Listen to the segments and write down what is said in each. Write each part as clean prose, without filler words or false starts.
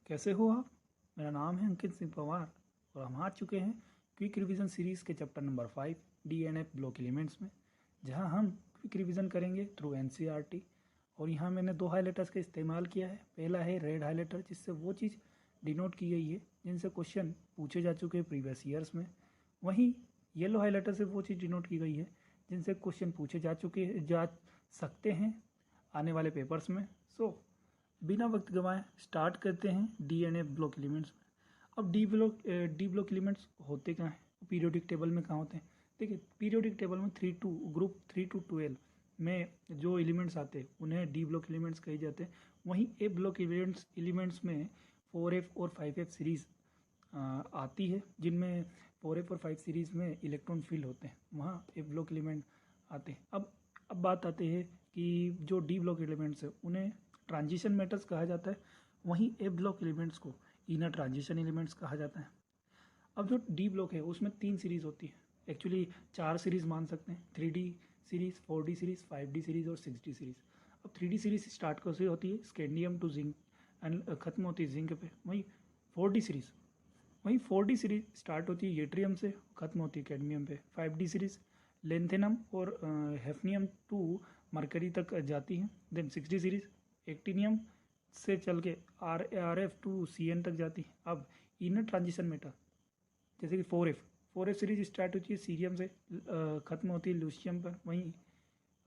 कैसे हो आप? मेरा नाम है अंकित सिंह पवार और हम आ चुके हैं क्विक रिवीजन सीरीज़ के chapter number 5 DNF block elements में, जहां हम क्विक रिवीजन करेंगे थ्रू एनसीईआरटी। और यहाँ मैंने दो हाइलाइटर्स का इस्तेमाल किया है। पहला है रेड हाइलाइटर, जिससे वो चीज़ डिनोट की गई है जिनसे क्वेश्चन पूछे जा चुके हैं प्रीवियस ईयर्स में। वहीं येलो हाइलाइटर से वो चीज़ डिनोट की गई है जिनसे क्वेश्चन पूछे जा सकते हैं आने वाले पेपर्स में। बिना वक्त गंवाए स्टार्ट करते हैं डीएनएफ ब्लॉक एलिमेंट्स में। अब डी ब्लॉक एलिमेंट्स होते कहाँ हैं? पीरियोडिक टेबल में कहाँ होते हैं? देखिए, पीरियोडिक टेबल में ग्रुप 3 to 12 में जो एलिमेंट्स आते हैं उन्हें डी ब्लॉक एलिमेंट्स कहे जाते हैं। वहीं ए ब्लॉक एलिमेंट्स में 4f और 5f सीरीज आती है, जिनमें 4f और 5 सीरीज में इलेक्ट्रॉन फील्ड होते हैं, वहाँ ए ब्लॉक एलिमेंट आते हैं। अब बात आती है कि जो डी ब्लॉक एलिमेंट्स है उन्हें ट्रांजिशन मेटल्स कहा जाता है, वहीं ए ब्लॉक एलिमेंट्स को इनर ट्रांजिशन एलिमेंट्स कहा जाता है। अब जो डी ब्लॉक है उसमें 3 सीरीज होती है, एक्चुअली 4 सीरीज मान सकते हैं, 3D series, 4D series, 5D series और 6D सीरीज। अब 3D सीरीज स्टार्ट कैसे होती है? स्कैंडियम टू जिंक एंड खत्म होती है जिंक पे। वहीं 4D सीरीज स्टार्ट होती है येट्रियम से, खत्म होती है कैडमियम पे। 5D सीरीज लेंथेनम और हेफनियम टू मरकरी तक जाती है। देन 6D सीरीज एक्टिनियम से चल के RF टू CN तक जाती है। अब इनर ट्रांजिशन मेटल जैसे कि 4F सीरीज स्टार्ट होती है सीरियम से, ख़त्म होती है लूशियम पर। वहीं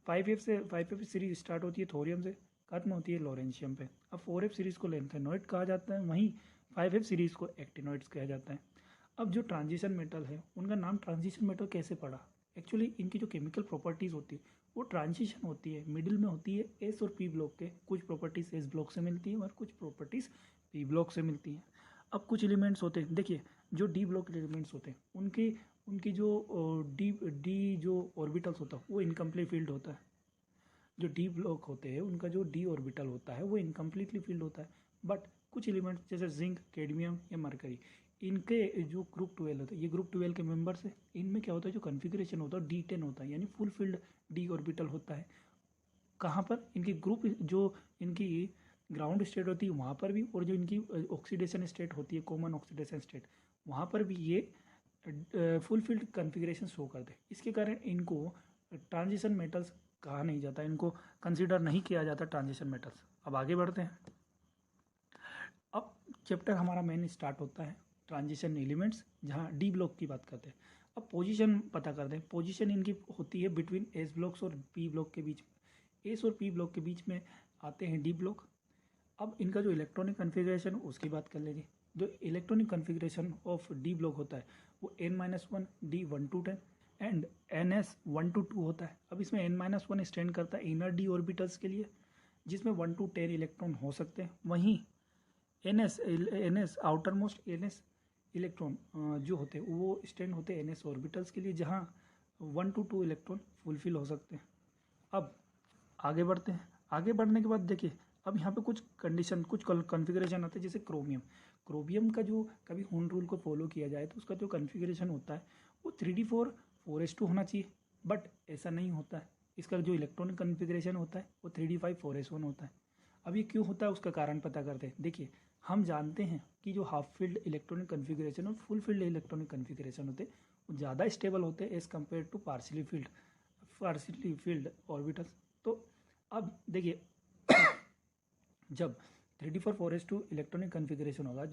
5F सीरीज स्टार्ट होती है थोरियम से, खत्म होती है लॉरेंशियम पे। अब 4F सीरीज को लेंथेनॉइड कहा जाता है, वहीं 5F सीरीज को एक्टिनॉइड्स कहा जाता है। अब जो ट्रांजिशन मेटल है उनका नाम ट्रांजिशन मेटल कैसे पड़ा? एक्चुअली इनकी जो केमिकल प्रॉपर्टीज़ होती है वो ट्रांजिशन होती है, मिडिल में होती है एस और पी ब्लॉक के। कुछ प्रॉपर्टीज़ एस ब्लॉक से मिलती हैं और कुछ प्रॉपर्टीज़ पी ब्लॉक से मिलती हैं। अब कुछ एलिमेंट्स होते हैं, देखिए जो डी ब्लॉक एलिमेंट्स होते हैं उनकी जो डी जो ऑर्बिटल्स होता है वो इनकम्प्लीट फील्ड होता है। जो डी ब्लॉक होते हैं उनका जो डी ऑर्बिटल होता है वो इनकम्प्लीटली फील्ड होता है। बट कुछ एलिमेंट्स जैसे जिंक, कैडमियम या मरकरी, इनके जो ग्रुप 12 होता है, ये ग्रुप 12 के मेंबर्स है। इनमें क्या होता है, जो कॉन्फ़िगरेशन होता है D10 होता है, यानी फुल फील्ड डी ऑर्बिटल होता है। कहाँ पर? इनकी ग्रुप जो इनकी ग्राउंड स्टेट होती है वहाँ पर भी, और जो इनकी ऑक्सीडेशन स्टेट होती है, कॉमन ऑक्सीडेशन स्टेट, वहाँ पर भी ये फुल फील्ड कॉन्फ़िगरेशन शो करते हैं। इसके कारण इनको ट्रांजिशन मेटल्स कहा नहीं जाता, इनको कंसिडर नहीं किया जाता ट्रांजिशन मेटल्स। अब आगे बढ़ते हैं। अब चैप्टर हमारा मेन स्टार्ट होता है ट्रांजिशन एलिमेंट्स, जहाँ डी ब्लॉक की बात करते हैं। अब पोजीशन पता करते हैं। पोजीशन इनकी होती है बिटवीन एस ब्लॉक्स और पी ब्लॉक के बीच में। एस और पी ब्लॉक के बीच में आते हैं डी ब्लॉक। अब इनका जो इलेक्ट्रॉनिक कन्फिग्रेशन उसकी बात कर लेंगे। जो electronic configuration of D block होता है वो n-1 D 1 to 10 and NS 1 to 2 होता है। अब इसमें n-1 स्टैंड करता है इनर डी ऑर्बिटल्स के लिए, जिसमें 1 to 10 इलेक्ट्रॉन हो सकते हैं। वहीं NS outer most NS electron जो होते हैं वो स्टैंड होते हैं NS ऑर्बिटल्स के लिए, जहाँ 1 to 2 इलेक्ट्रॉन फुलफिल हो सकते हैं। अब आगे बढ़ते हैं। आगे बढ़ने के बाद देखिए, अब यहाँ पे कुछ कंडीशन, कुछ कॉन्फ़िगरेशन आते हैं, जैसे क्रोमियम का जो कभी हून रूल को फॉलो किया जाए तो उसका जो कॉन्फ़िगरेशन होता है वो 3d4 4s2 होना चाहिए, बट ऐसा नहीं होता है। इसका जो इलेक्ट्रॉनिक कॉन्फ़िगरेशन होता है वो 3d5 4s1 होता है। अब ये क्यों होता है उसका कारण पता करते हैं। देखिए, हम जानते हैं कि जो हाफ फील्ड इलेक्ट्रॉनिक कॉन्फ़िगरेशन और फुल फील्ड इलेक्ट्रॉनिक कॉन्फ़िगरेशन होते हैं वो ज़्यादा स्टेबल होते हैं as compared to partially filled orbitals. तो अब देखिए, जब 3d4 4s2 इलेक्ट्रॉनिक कॉन्फ़िगरेशन होगा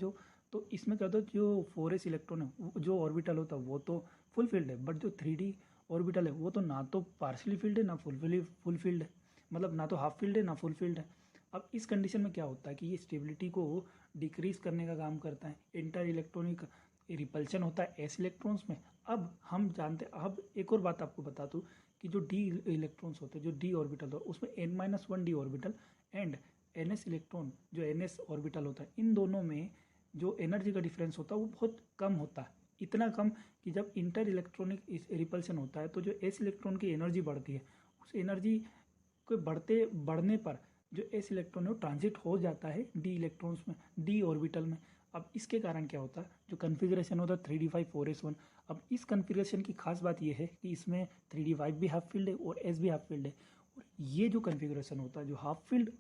तो इसमें क्या होता है, जो 4s इलेक्ट्रॉन है जो ऑर्बिटल होता है वो तो फुल फील्ड है, बट जो 3d ऑर्बिटल है वो तो ना तो पार्शियली फील्ड है ना फुल फील्ड है, मतलब ना तो हाफ फील्ड है ना फुल फील्ड है। अब इस कंडीशन में क्या होता है कि ये स्टेबिलिटी को डिक्रीज करने का काम करता है। इंटर इलेक्ट्रॉनिक रिपल्शन होता है एस इलेक्ट्रॉन्स में। अब हम जानते हैं, अब एक और बात आपको बता दूँ कि जो डी इलेक्ट्रॉन्स होते हैं, जो डी ऑर्बिटल होता है उसमें n-1 D orbital and NS electron जो NS ऑर्बिटल होता है, इन दोनों में जो एनर्जी का डिफरेंस होता है वो बहुत कम होता है। इतना कम कि जब इंटर इलेक्ट्रॉनिक रिपल्शन होता है तो जो एस इलेक्ट्रॉन की एनर्जी बढ़ती है, उस एनर्जी को बढ़ने पर जो एस इलेक्ट्रॉन है वो ट्रांजिट हो जाता है डी इलेक्ट्रॉन्स में, डी ऑर्बिटल में। अब इसके कारण क्या होता है, जो कन्फिग्रेशन होता है 3d5 4s1। अब इस कन्फिग्रेशन की खास बात यह है कि इसमें 3d5 भी हाफ फील्ड है और एस भी हाफ फील्ड है। और ये जो कन्फिग्रेशन होता है, जो हाफ फील्ड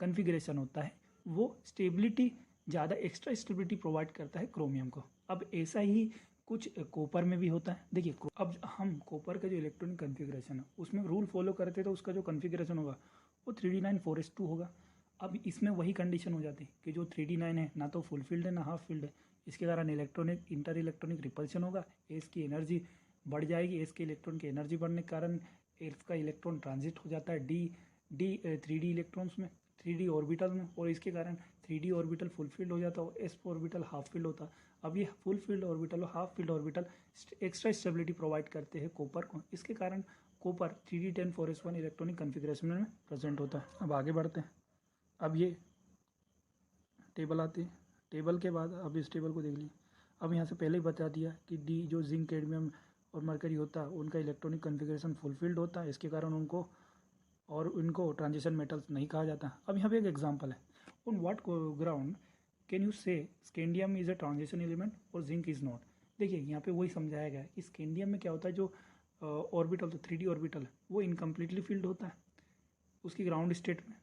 कन्फिग्रेशन होता है, वो स्टेबिलिटी ज़्यादा एक्स्ट्रा स्टेबिलिटी प्रोवाइड करता है क्रोमियम को। अब ऐसा ही कुछ कॉपर में भी होता है। देखिए अब हम कॉपर का जो इलेक्ट्रॉनिक कन्फिग्रेशन है उसमें रूल फॉलो करते तो उसका जो कन्फिग्रेशन होगा वो 3d9 4s2 होगा। अब इसमें वही कंडीशन हो जाती है कि जो 3d9 है ना तो फुल फील्ड है ना हाफ फील्ड है, इसके कारण इलेक्ट्रॉनिक इंटर इलेक्ट्रॉनिक रिपल्शन होगा, एस की एनर्जी बढ़ जाएगी, एस के इलेक्ट्रॉन की एनर्जी बढ़ने के कारण एस का इलेक्ट्रॉन ट्रांजिट हो जाता है डी 3d इलेक्ट्रॉन्स में, 3d ऑर्बिटल में, और इसके कारण 3d ऑर्बिटल फुल फील्ड हो जाता है और एस ऑर्बिटल हाफ फील्ड होता है। अब ये फुल फील्ड ऑर्बिटल और half filled orbital extra stability provide करते हैं कॉपर को, इसके कारण copper 3d10 4s1 electronic configuration में प्रेजेंट होता है। अब आगे बढ़ते हैं। अब ये टेबल आती है, टेबल के बाद अब इस टेबल को देख लीजिए। अब यहाँ से पहले ही बता दिया कि डी जो जिंक कैडमियम और मरकरी होता है उनका इलेक्ट्रॉनिक कन्फिग्रेशन फुलफिल्ड होता है, इसके कारण उनको ट्रांजिशन मेटल्स नहीं कहा जाता। अब यहाँ पे एक एग्जांपल है, on what ground can you say scandium is a transition element और जिंक इज नॉट। देखिए यहाँ पे वही समझाया गया है। स्कैंडियम में क्या होता है, जो ऑर्बिटल तो 3d ऑर्बिटल वो इनकम्प्लीटली फिल्ड होता है उसकी ग्राउंड स्टेट में,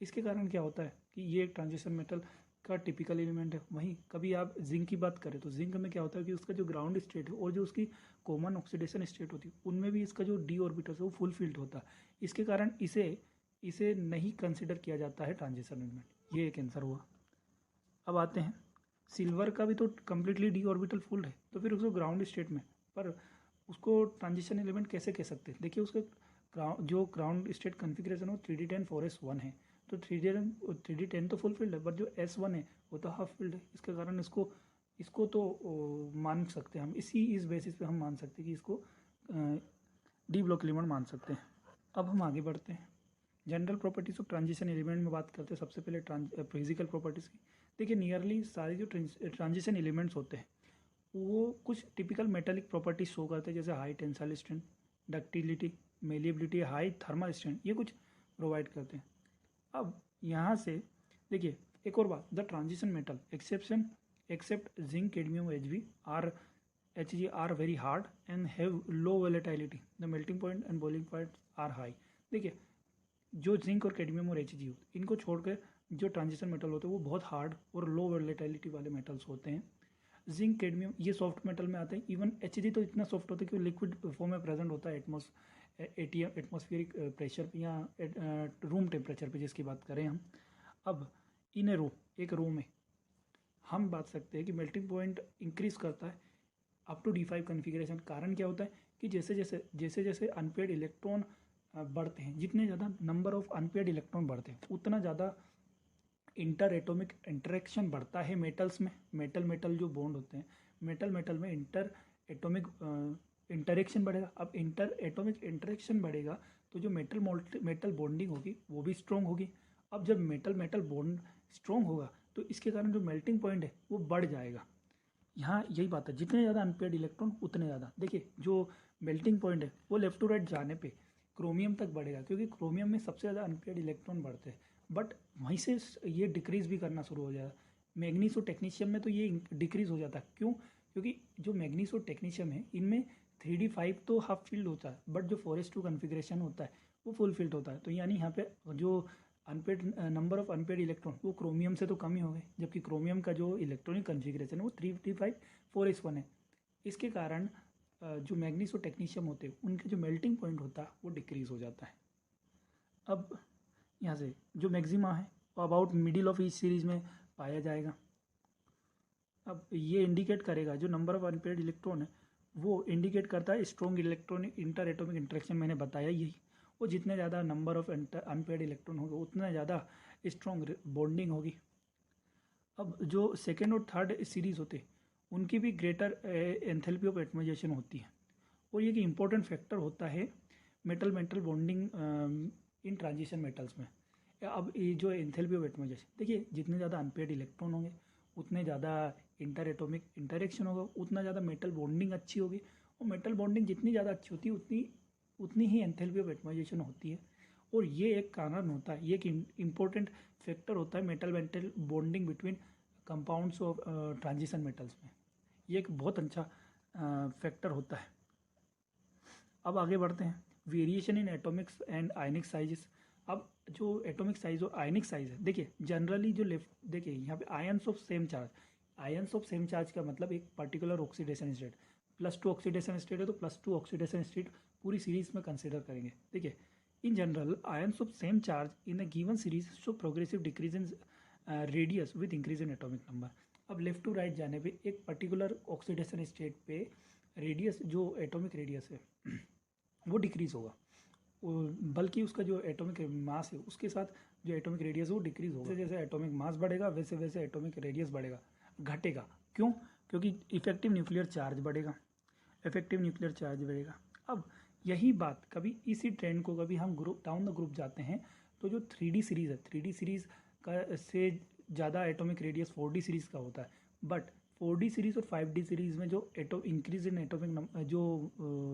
इसके कारण क्या होता है कि ये एक ट्रांजिशन मेटल का टिपिकल एलिमेंट है। वहीं कभी आप जिंक की बात करें तो जिंक में क्या होता है कि उसका जो ग्राउंड स्टेट है और जो उसकी कॉमन ऑक्सीडेशन स्टेट होती है उनमें भी इसका जो डी ऑर्बिटल है वो फुल फिल्ड होता है, इसके कारण इसे नहीं कंसिडर किया जाता है ट्रांजिशन एलिमेंट। ये एक आंसर हुआ। अब आते हैं, सिल्वर का भी तो कम्प्लीटली डी ऑर्बिटल फुल है तो फिर उसको ग्राउंड स्टेट में, पर उसको ट्रांजिशन एलिमेंट कैसे कह सकते हैं। देखिए उसका जो ग्राउंड स्टेट कन्फिग्रेशन हो 3d10 4s1 है, तो 3d10 तो फुल फील्ड है, बट जो s1 है वो तो हाफ फील्ड है, इसके कारण इसको तो मान सकते हैं हम, इस बेसिस पे हम मान सकते हैं कि इसको डी ब्लॉक एलिमेंट मान सकते हैं। अब हम आगे बढ़ते हैं, general properties of transition element में बात करते हैं। सबसे पहले फिजिकल प्रॉपर्टीज़ की। देखिए नियरली सारे जो ट्रांजिशन एलिमेंट्स होते हैं वो कुछ टिपिकल मेटालिक प्रॉपर्टीज शो करते हैं, जैसे high tensile strength, ductility, malleability, high thermal strength, ये कुछ प्रोवाइड करते हैं। अब यहाँ से देखिए एक और बात, the transition metal except zinc cadmium H G are very hard and have low volatility, the melting point and boiling point are high. देखिए जो जिंक और कैडमियम और एच जी इनको छोड़कर जो ट्रांजिशन मेटल होते हैं वो बहुत हार्ड और लो वोलेटिलिटी वाले मेटल्स होते हैं। जिंक कैडमियम ये सॉफ्ट मेटल में आते हैं, इवन एच जी तो इतना सॉफ्ट होता है कि वो लिक्विड फॉर्म में प्रेजेंट होता है एटमॉस्फेरिक प्रेशर पे या रूम टेम्परेचर पे जिसकी बात करें हम। अब इन एक रो में हम बात सकते हैं कि मेल्टिंग पॉइंट इंक्रीज करता है अप टू D5 कन्फिग्रेशन। कारण क्या होता है कि जैसे जैसे अनपेड इलेक्ट्रॉन बढ़ते हैं, जितने ज़्यादा नंबर ऑफ अनपेड इलेक्ट्रॉन बढ़ते हैं उतना ज़्यादा इंटर एटॉमिक इंटरेक्शन बढ़ता है मेटल्स में। मेटल जो बॉन्ड होते हैं, मेटल में इंटर एटॉमिक इंटरेक्शन बढ़ेगा। अब इंटर एटॉमिक इंटरेक्शन बढ़ेगा तो जो मेटल बॉन्डिंग होगी वो भी स्ट्रॉन्ग होगी। अब जब मेटल बॉन्ड स्ट्रॉन्ग होगा तो इसके कारण जो मेल्टिंग पॉइंट है वो बढ़ जाएगा। यहाँ यही बात है, जितने ज़्यादा अनपेयर्ड इलेक्ट्रॉन उतने ज़्यादा, देखिए जो मेल्टिंग पॉइंट है वो लेफ्ट टू राइट जाने पे क्रोमियम तक बढ़ेगा, क्योंकि क्रोमियम में सबसे ज़्यादा अनपेयर्ड इलेक्ट्रॉन बढ़ते हैं, बट वहीं से ये डिक्रीज भी करना शुरू हो जाएगा। मैग्नीस और टेक्नीशियम में तो ये डिक्रीज हो जाता है, क्यों? क्योंकि जो मैग्नीस और टेक्नीशियम है इनमें 3d5 तो हाफ फील्ड होता है, बट जो 4s2 कन्फिग्रेशन होता है वो फुल फील्ड होता है। तो यानी यहाँ पे जो unpaired number of unpaired electron वो क्रोमियम से तो कम ही हो गए, जबकि क्रोमियम का जो इलेक्ट्रॉनिक कन्फिग्रेशन है वो 3d5 4s1 है। इसके कारण जो मैग्नीस और टेक्नीशियम होते हैं उनके जो मेल्टिंग पॉइंट होता है वो डिक्रीज हो जाता है। अब यहाँ से जो मैक्सिमा है वो about middle of each series में पाया जाएगा। अब ये इंडिकेट करेगा, जो नंबर ऑफ अनपेयर्ड इलेक्ट्रॉन है वो इंडिकेट करता है strong electronic inter atomic interaction. मैंने बताया यही, वो जितने ज़्यादा नंबर ऑफ अनपेयर्ड इलेक्ट्रॉन होगा उतना ज़्यादा स्ट्रॉन्ग बॉन्डिंग होगी। अब जो सेकेंड और थर्ड सीरीज होते हैं उनकी भी ग्रेटर एंथैल्पी ऑफ एटमाइजेशन होती है, और ये कि इंपॉर्टेंट फैक्टर होता है metal bonding in transition metals में। अब ये जो एंथैल्पी ऑफ एटमाइजेशन, देखिए जितने ज़्यादा अनपेयर्ड इलेक्ट्रॉन होंगे उतने ज़्यादा इंटर एटॉमिक इंटरेक्शन होगा, उतना ज़्यादा मेटल बॉन्डिंग अच्छी होगी, और मेटल बॉन्डिंग जितनी ज़्यादा अच्छी होती है उतनी ही एंथैल्पी ऑफ एटमाइजेशन होती है। और ये एक कारण होता है, ये एक इम्पोर्टेंट फैक्टर होता है metal bonding between compounds of transition metals में। ये एक बहुत अच्छा फैक्टर होता है। अब आगे बढ़ते हैं, variation in Atomics and ionic sizes. अब जो एटॉमिक साइज और आयनिक साइज है, देखिए जनरली जो लेफ्ट, देखिए यहाँ पे ions of same charge, ions of same charge का मतलब एक particular oxidation state, +2 oxidation state है तो +2 ऑक्सीडेशन स्टेट पूरी सीरीज में कंसिडर करेंगे। देखिए in general ions of same charge in a given series show progressive decrease in radius with increase in atomic number. अब लेफ्ट टू राइट जाने पे एक पर्टिकुलर ऑक्सीडेशन स्टेट पे रेडियस, जो एटॉमिक रेडियस है वो डिक्रीज होगा, बल्कि उसका जो एटॉमिक मास है उसके साथ जो एटॉमिक रेडियस है वो डिक्रीज होगा। जैसे जैसे एटॉमिक मास बढ़ेगा वैसे वैसे एटॉमिक रेडियस बढ़ेगा, घटेगा। क्यों? क्योंकि इफेक्टिव न्यूक्लियर चार्ज बढ़ेगा, इफेक्टिव न्यूक्लियर चार्ज बढ़ेगा। अब यही बात कभी इसी ट्रेंड को कभी हम ग्रुप डाउन द ग्रुप जाते हैं तो जो 3D सीरीज़ है, 3D सीरीज़ का से ज़्यादा एटॉमिक रेडियस 4D सीरीज़ का होता है। बट 4D सीरीज़ और 5D सीरीज़ में जो इंक्रीज इन एटॉमिक जो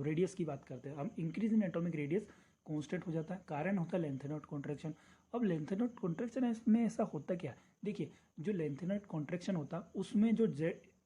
रेडियस की बात करते हैं हम, increase in atomic radius constant हो जाता है। कारण होता है लेंथेनॉइड कॉन्ट्रैक्शन। अब लेंथेनॉइड कॉन्ट्रैक्शन में ऐसा होता क्या, देखिए जो लेंथेनॉइड कॉन्ट्रैक्शन होता है उसमें जो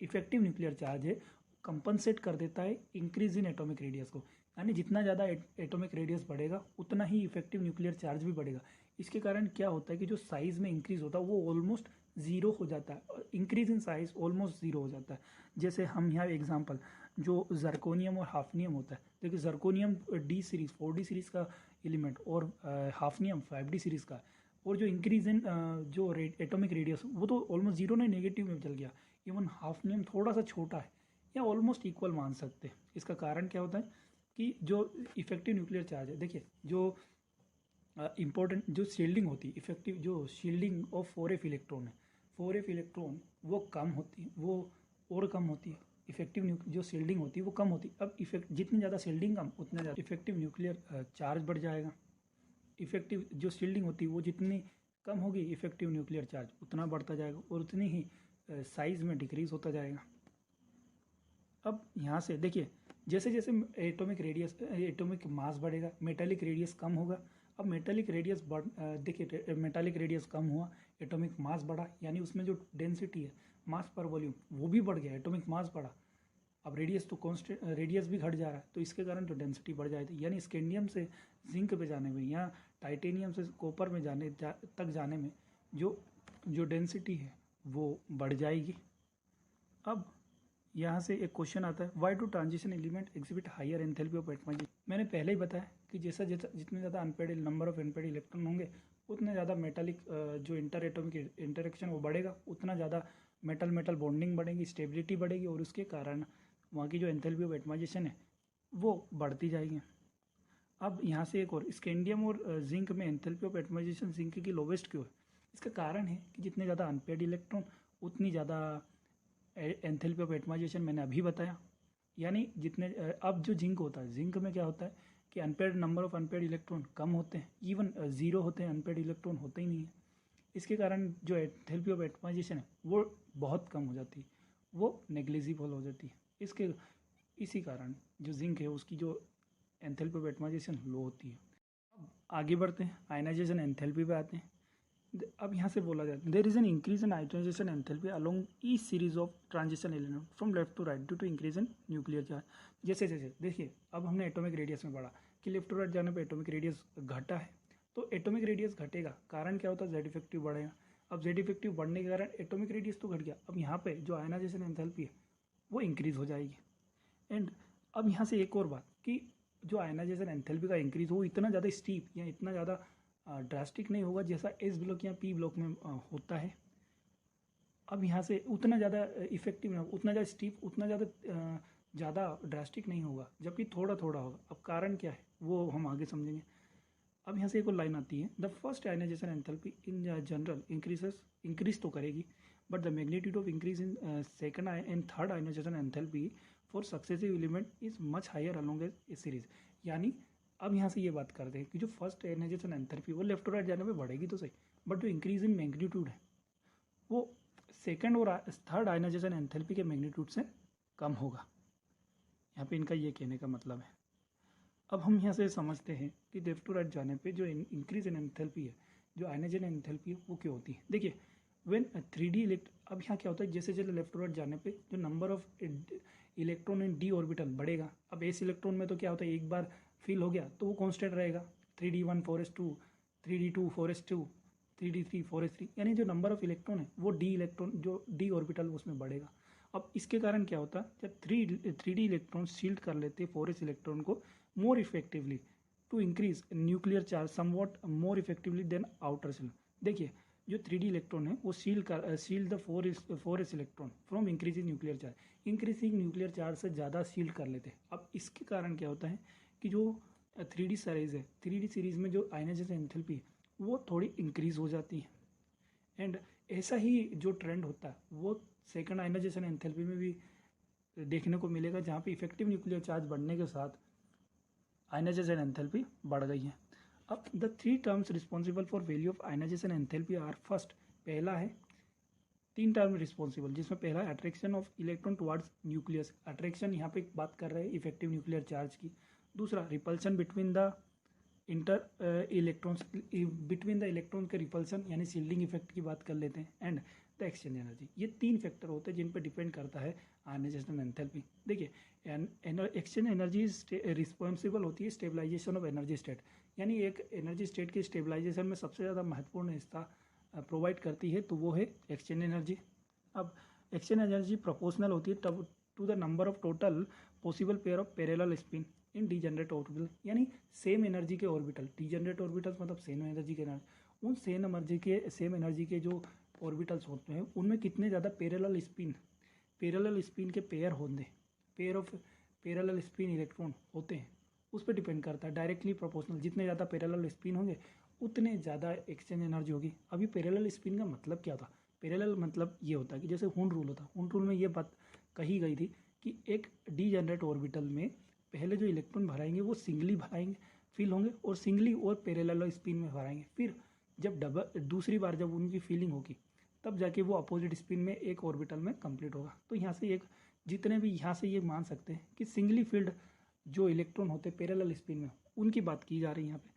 इफेक्टिव न्यूक्लियर चार्ज है कंपनसेट कर देता है इंक्रीज इन एटॉमिक रेडियस को, यानी जितना ज़्यादा एटॉमिक रेडियस बढ़ेगा उतना ही इफेक्टिव न्यूक्लियर चार्ज भी बढ़ेगा। इसके कारण क्या होता है कि जो साइज़ में इंक्रीज होता है वो ऑलमोस्ट ज़ीरो हो जाता है, और increase in size almost zero हो जाता है। जैसे हम यहाँ एग्जांपल जो जर्कोनियम और हाफनियम होता है, देखिए zirconium D series 4D series का एलिमेंट और हाफनियम 5D सीरीज़ का, और जो इंक्रीज इन जो एटॉमिक रेडियस वो तो ऑलमोस्ट जीरो ने नेगेटिव में चल गया। इवन हाफनियम थोड़ा सा छोटा है या ऑलमोस्ट इक्वल मान सकते हैं। इसका कारण क्या होता है कि जो इफेक्टिव न्यूक्लियर चार्ज है, देखिए जो इम्पोर्टेंट जो शील्डिंग होती है, इफेक्टिव जो शील्डिंग ऑफ 4f इलेक्ट्रॉन है, 4f इलेक्ट्रॉन वो कम होती है, वो और कम होती है। इफेक्टिव जो शील्डिंग होती है वो कम होती है। अब इफेक्ट जितनी ज़्यादा शील्डिंग कम उतना ज़्यादा इफेक्टिव न्यूक्लियर चार्ज बढ़ जाएगा। इफेक्टिव जो शील्डिंग होती है वो जितनी कम होगी इफेक्टिव न्यूक्लियर चार्ज उतना बढ़ता जाएगा और उतनी ही साइज में डिक्रीज होता जाएगा। अब यहाँ से देखिए जैसे जैसे एटॉमिक मास बढ़ेगा मेटालिक रेडियस कम होगा। अब मेटालिक रेडियस देखिए मेटालिक रेडियस कम हुआ, एटॉमिक मास बढ़ा, यानी उसमें जो डेंसिटी है मास पर वॉल्यूम वो भी बढ़ गया, एटॉमिक मास बढ़ा। अब रेडियस तो कॉन्स्टेंट, रेडियस भी घट जा रहा है तो इसके कारण जो डेंसिटी बढ़ जाएगी, यानी स्कैंडियम से जिंक पे जाने में या टाइटेनियम से कॉपर में तक जाने में जो डेंसिटी है वो बढ़ जाएगी। अब यहाँ से एक क्वेश्चन आता है, why do transition element exhibit higher enthalpy of atmosphere. मैंने पहले ही बताया कि जैसा जैसा जितने ज़्यादा unpaired number of unpaired electron होंगे उतने ज़्यादा मेटालिक जो इंटर एटॉमिक इंटरेक्शन वो बढ़ेगा, उतना ज़्यादा मेटल मेटल बॉन्डिंग बढ़ेगी, स्टेबिलिटी बढ़ेगी और उसके कारण वहाँ की जो एंथैल्पी ऑफ एटमाइजेशन है वो बढ़ती जाएगी। अब यहाँ से एक और, स्कैंडियम और जिंक में एंथैल्पी ऑफ एटमाइजेशन जिंक की लोवेस्ट क्यों है? इसका कारण है कि जितने ज़्यादा अनपेड इलेक्ट्रॉन उतनी ज़्यादा एंथैल्पी ऑफ एटमाइजेशन, मैंने अभी बताया। यानी जितने अब जो जिंक होता है, जिंक में क्या होता है कि unpaired number of unpaired electron कम होते हैं, इवन ज़ीरो होते हैं, अनपेड इलेक्ट्रॉन होते ही नहीं है। इसके कारण जो एंथैल्पी ऑफ एटमाइजेशन है वो बहुत कम हो जाती है, वो नेग्लिजिबल हो जाती है। इसी कारण जो जिंक है उसकी जो एंथैल्पी ऑफ एटमाइजेशन लो होती है। अब आगे बढ़ते हैं, आयनाइजेशन एंथैल्पी पे आते हैं। अब यहाँ से बोला जाता है there is an increase in ionization enthalpy along each series of transition element from left to right due to increase in nuclear charge. जैसे जैसे देखिए अब हमने एटॉमिक रेडियस में पढ़ा कि लेफ्ट टू राइट जाने पर एटॉमिक रेडियस घटा है, तो एटॉमिक रेडियस घटेगा, कारण क्या होता है जेड इफेक्टिव बढ़ेगा। अब जेड इफेक्टिव बढ़ने के कारण एटॉमिक रेडियस तो घट गया, अब यहाँ पे जो आयनाइजेशन एंथैल्पी है वो इंक्रीज हो जाएगी। एंड अब यहाँ से एक और बात कि जो आयनाइजेशन एंथैल्पी का इंक्रीज हो इतना ज़्यादा स्टीप या इतना ज़्यादा ड्रास्टिक नहीं होगा जैसा एस ब्लॉक या पी ब्लॉक में होता है। अब यहाँ से उतना ज़्यादा इफेक्टिव नहीं होगा, उतना ज़्यादा स्टीप, उतना ज़्यादा ड्रास्टिक नहीं होगा, जबकि थोड़ा थोड़ा होगा। अब कारण क्या है वो हम आगे समझेंगे। अब यहाँ से एक और लाइन आती है, the first ionization enthalpy in general increase तो करेगी but the magnitude of increase in second and third ionization enthalpy for successive element is much higher along a series. यानी अब यहाँ से ये बात करते हैं कि जो फर्स्ट आयनाइजेशन एंथैल्पी वो लेफ्ट टू राइट जाने में बढ़ेगी तो सही, बट जो इंक्रीज इन मैग्नीट्यूड है वो सेकंड और थर्ड आयनाइजेशन एंथैल्पी के मैग्नीट्यूड से कम होगा। यहाँ पे इनका ये कहने का मतलब है। अब हम यहाँ से समझते हैं कि लेफ्ट टू राइट जाने पे जो इंक्रीज इन एंथैल्पी है, जो आयनाइजेशन एंथैल्पी है वो क्यों होती है। देखिए व्हेन 3D अब यहाँ क्या होता है जैसे जैसे लेफ्ट टू राइट जाने पे जो number of electron in D orbital बढ़ेगा। अब एस इलेक्ट्रॉन में तो क्या होता है एक बार फिल हो गया तो वो कांस्टेंट रहेगा, 3D1 4s2 3d2 4s2 3d3 4s3, यानी जो नंबर ऑफ इलेक्ट्रॉन है वो डी इलेक्ट्रॉन जो डी ऑर्बिटल उसमें बढ़ेगा। अब इसके कारण क्या होता है, जब थ्री डी इलेक्ट्रॉन शील्ड कर लेते हैं 4s इलेक्ट्रॉन को more effectively to increase nuclear charge somewhat more effectively than outer shell. देखिए जो 3d इलेक्ट्रॉन है वो shield the 4s electron from increasing nuclear charge, increasing nuclear charge से ज़्यादा शील्ड कर लेते हैं। अब इसके कारण क्या होता है कि जो 3d सीरीज है, 3d सीरीज में जो आयनाइजेशन एंथैल्पी है वो थोड़ी इंक्रीज हो जाती है। एंड ऐसा ही जो ट्रेंड होता है वो सेकंड आयनाइजेशन एंथैल्पी में भी देखने को मिलेगा, जहाँ पे इफेक्टिव न्यूक्लियर चार्ज बढ़ने के साथ आयनाइजेशन एंथैल्पी बढ़ गई है। अब the 3 terms responsible for value of ionization enthalpy are first, पहला है 3 टर्म रिस्पॉन्सिबल, जिसमें पहला है attraction of electron towards nucleus, attraction यहाँ पे बात कर रहे हैं इफेक्टिव न्यूक्लियर चार्ज की। दूसरा repulsion between the electrons, between the electron के रिपल्सन यानी शील्डिंग इफेक्ट की बात कर लेते हैं। एंड द एक्सचेंज एनर्जी, ये 3 फैक्टर होते हैं जिन पर डिपेंड करता है आयनाइजेशन एंथैल्पी। देखिए एक्सचेंज एनर्जी रिस्पॉन्सिबल होती है स्टेबलाइजेशन ऑफ एनर्जी स्टेट, यानी एक एनर्जी स्टेट की स्टेबलाइजेशन में सबसे ज़्यादा महत्वपूर्ण हिस्सा प्रोवाइड करती है, तो वो है एक्सचेंज एनर्जी। अब एक्सचेंज एनर्जी प्रोपोर्शनल होती है तब to the number of total possible pair of parallel spin in degenerate orbital, यानी सेम एनर्जी के ऑर्बिटल, डीजनरेट ऑर्बिटल्स मतलब सेम एनर्जी के एनर्जी, उन सेम एनर्जी के जो ऑर्बिटल्स होते हैं उनमें कितने ज़्यादा पैरेलल स्पिन के पेयर होंगे, pair of parallel spin electron होते हैं, उस पर डिपेंड करता है, डायरेक्टली प्रोपोर्शनल। जितने ज़्यादा पैरेलल स्पिन होंगे उतने ज़्यादा एक्सचेंज एनर्जी होगी। अभी पैरेलल स्पिन का मतलब क्या था, पैरेलल मतलब ये होता है कि जैसे हुन रूल होता, हुन रूल में ये बात कही गई थी कि एक डीजनरेट ऑर्बिटल में पहले जो इलेक्ट्रॉन भराएंगे वो सिंगली भराएंगे फिल होंगे और सिंगली और पैरेलल स्पिन में भराएंगे, फिर जब दूसरी बार जब उनकी फीलिंग होगी तब जाके वो अपोजिट स्पिन में एक ऑर्बिटल में कंप्लीट होगा। तो यहाँ से एक जितने भी यहाँ से ये मान सकते हैं कि सिंगली फील्ड जो इलेक्ट्रॉन होते हैं पैरेलल स्पिन में उनकी बात की जा रही है यहाँ पे।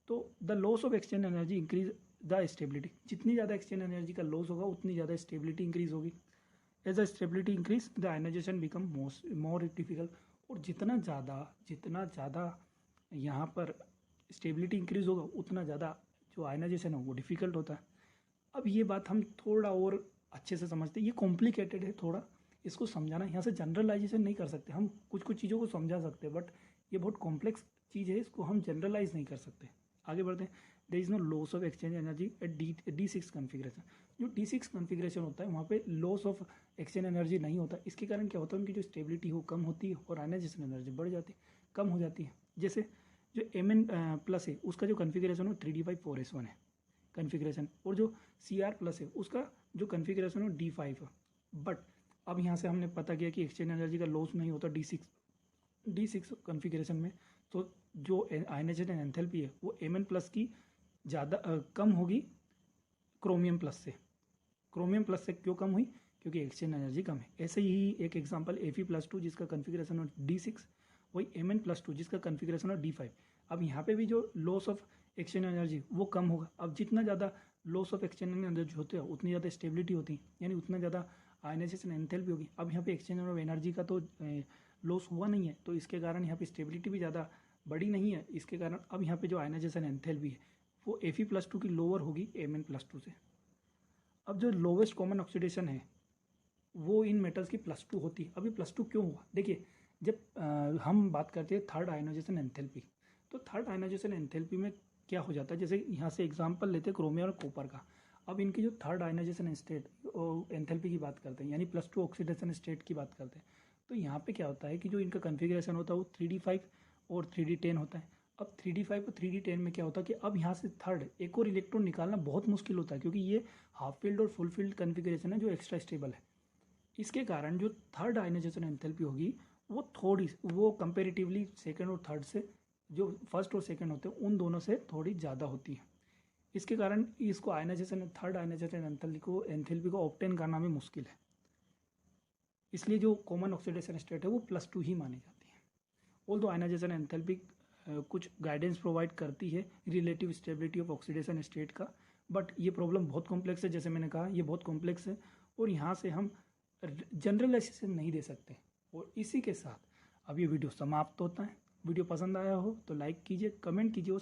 तो the loss of exchange energy increase the stability, जितनी ज़्यादा एक्सचेंज एनर्जी का लॉस होगा उतनी ज़्यादा स्टेबिलिटी इंक्रीज होगी। As a stability increase the ionization become more difficult, और जितना ज़्यादा यहाँ पर स्टेबिलिटी इंक्रीज होगा उतना ज़्यादा जो आयनाइजेशन है वो डिफ़िकल्ट होता है। अब ये बात हम थोड़ा और अच्छे से समझते हैं, ये कॉम्प्लिकेटेड है थोड़ा, इसको समझाना यहाँ से जनरलाइजेशन नहीं कर सकते, हम कुछ चीज़ों को समझा सकते हैं बट ये बहुत कॉम्प्लेक्स चीज़ है, इसको हम जनरलाइज नहीं कर सकते। आगे बढ़ते हैं। There is no loss of exchange energy at D6 configuration, जो D6 कन्फिग्रेशन होता है वहाँ पे लॉस ऑफ एक्सचेंज एनर्जी नहीं होता। इसके कारण क्या होता है, उनकी जो स्टेबिलिटी हो कम होती है और आयनाइजेशन एनर्जी बढ़ जाती है, कम हो जाती है। जैसे जो Mn+ है उसका जो कन्फिग्रेशन हो 3d5 4s1 है कन्फिग्रेशन, और जो Cr+ है उसका जो कन्फिग्रेशन हो D5 है। बट अब यहाँ से हमने पता किया कि एक्सचेंज एनर्जी का लॉस नहीं होता D6 कन्फिग्रेशन में, तो जो आयनाइजेशन एंथैल्पी है वो Mn+ की ज़्यादा कम होगी क्रोमियम+ से। क्रोमियम+ से क्यों कम हुई, क्योंकि एक्सचेंज एनर्जी कम है। ऐसे ही एक एग्जांपल Fe+2 जिसका कन्फिग्रेशन हो D6, वही Mn+2 जिसका कन्फिग्रेशन हो D5। अब यहाँ पे भी जो लॉस ऑफ एक्सचेंज एनर्जी वो कम होगा। अब जितना ज़्यादा लॉस ऑफ एक्सचेंज एनर्जी होते हैं उतनी ज़्यादा स्टेबिलिटी होती है, यानी उतना ज़्यादा आयनाइजेशन एंथैल्पी होगी। अब यहाँ पे एक्सचेंज ऑफ एनर्जी का तो लॉस हुआ नहीं है, तो इसके कारण यहाँ पे स्टेबिलिटी भी ज़्यादा बड़ी नहीं है। इसके कारण अब यहाँ पे जो आयनाइजेशन एंथैल्पी है वो Fe+2 की लोअर होगी Mn+2 से। अब जो लोवेस्ट कॉमन ऑक्सीडेशन है वो इन मेटल्स की +2 होती है। अभी +2 क्यों हुआ, देखिए जब हम बात करते हैं थर्ड आयनाइजेशन एंथैल्पी, तो थर्ड आयनाइजेशन एंथैल्पी में क्या हो जाता है, जैसे यहाँ से एग्जांपल लेते हैं क्रोमियम और कॉपर का। अब इनकी जो थर्ड आयनाइजेशन स्टेट एंथैल्पी की बात करते हैं, यानी +2 ऑक्सीडेशन स्टेट की बात करते हैं, तो यहाँ पे क्या होता है कि जो इनका कन्फिग्रेशन होता है वो 3d5 और 3d10 होता है। अब 3d5 और 3d10 में क्या होता है कि अब यहाँ से थर्ड एक और इलेक्ट्रॉन निकालना बहुत मुश्किल होता है, क्योंकि ये हाफ फील्ड और फुल फील्ड कन्फिग्रेशन है जो एक्स्ट्रा स्टेबल है। इसके कारण जो थर्ड आयनाइजेशन एंथैल्पी होगी वो कंपेरेटिवली सेकंड और थर्ड से, जो फर्स्ट और सेकंड होते हैं उन दोनों से थोड़ी ज़्यादा होती है। इसके कारण इसको थर्ड आयनाइजेशन एंथैल्पी को ऑब्टेन करना भी मुश्किल है, इसलिए जो कॉमन ऑक्सीडेशन स्टेट है वो +2 ही मानी जाती है। ऑल्दो आयनाइजेशन एंथैल्पी कुछ गाइडेंस प्रोवाइड करती है relative stability of oxidation state का, बट ये प्रॉब्लम बहुत कॉम्प्लेक्स है। जैसे मैंने कहा ये बहुत कॉम्प्लेक्स है और यहाँ से हम जनरलाइजेशन नहीं दे सकते। और इसी के साथ अब ये वीडियो समाप्त होता है। वीडियो पसंद आया हो तो लाइक कीजिए, कमेंट कीजिए और